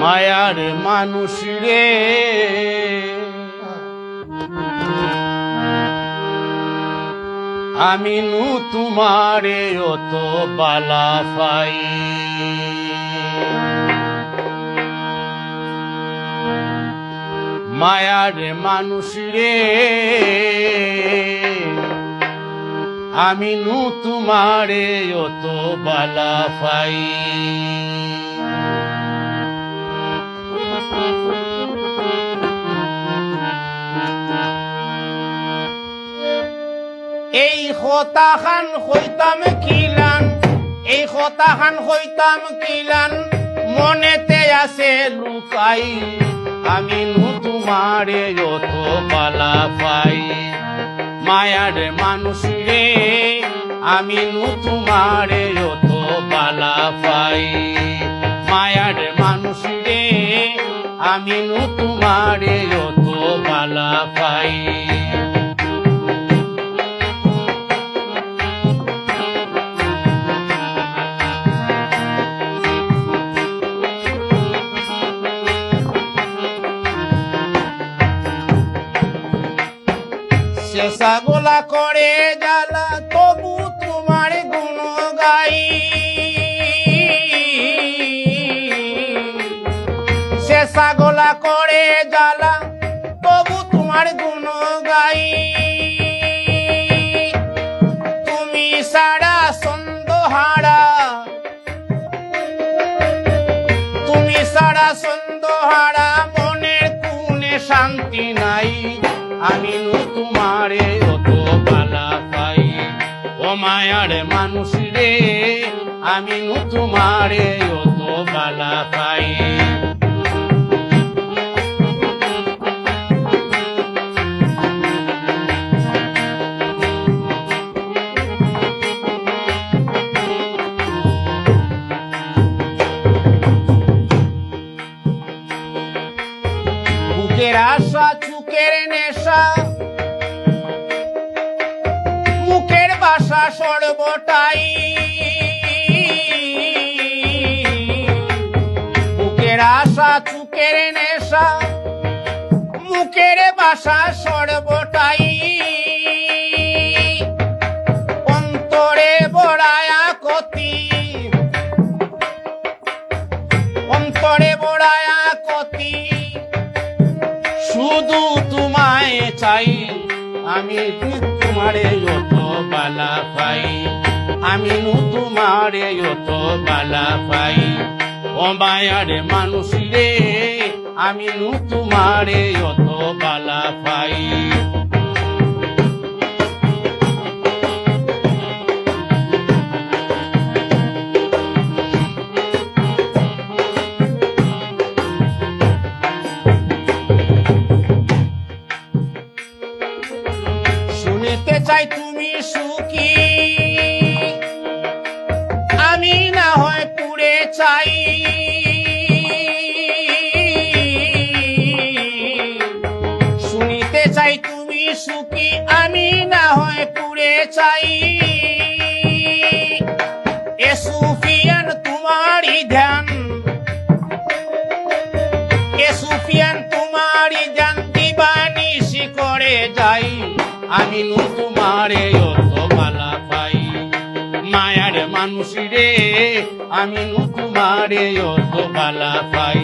মায়ার মানুষ রে আমি নু তোমারে অত বালা পাই মায়ার মানুষ রে আমি নু তোমারে অত বালা পাই এই কথাখান হইতাম কিলান এই কথাখান হইতাম কিলান মনেতে আছে লুকাই আমি নু তোমারে অত বালা পাই মায়ার মানুষ রে আমি নু তোমারে অত বালা পাই মায়ার মানুষ রে আমি নু তোমারে অত বালা পাই চেষ্টা গোলা করে জ্বালা তবু তোমার গুণ গাই চেষ্টা গোলা করে জ্বালা তবু তোমার গুণ গাই তুমি সারা সন্দেহারা তুমি সারা সন্দেহারা মনের কোণে শান্তি নাই আমি নু তোমারে অত বালা পাই ও মায়ার মানুষ রে আমি নু তোমারে অত বালা পাই বুকের আশা চুকের নেশা মুখের বাসা সর্বটাই বুকের আশা চুকের নেশা মুখের বাসা সর্বটাই অন্তরে বড়ায়া কতি অন্তরে বড়ায়া কতি শুধু তোমায় চাই আমি তোমারে অত বালা পাই আমি নু তোমারে অত বালা পাই ও মায়ার মানুষ রে আমি নু তোমারে অত বালা পাই শুনতে চাই তুমি সুখী আমি না হয় পুড়ে চাই শুনিতে চাই তুমি সুখী আমি না হয় পুড়ে চাই এ সুফিয়ান তোমারই ধ্যান এ সুফিয়ান তোমারই ধ্যান দিবানিশি করে যাই আমি নু তোমারে অত বালা পাই মায়ার মানুষ রে আমি নু তোমারে অত বালা পাই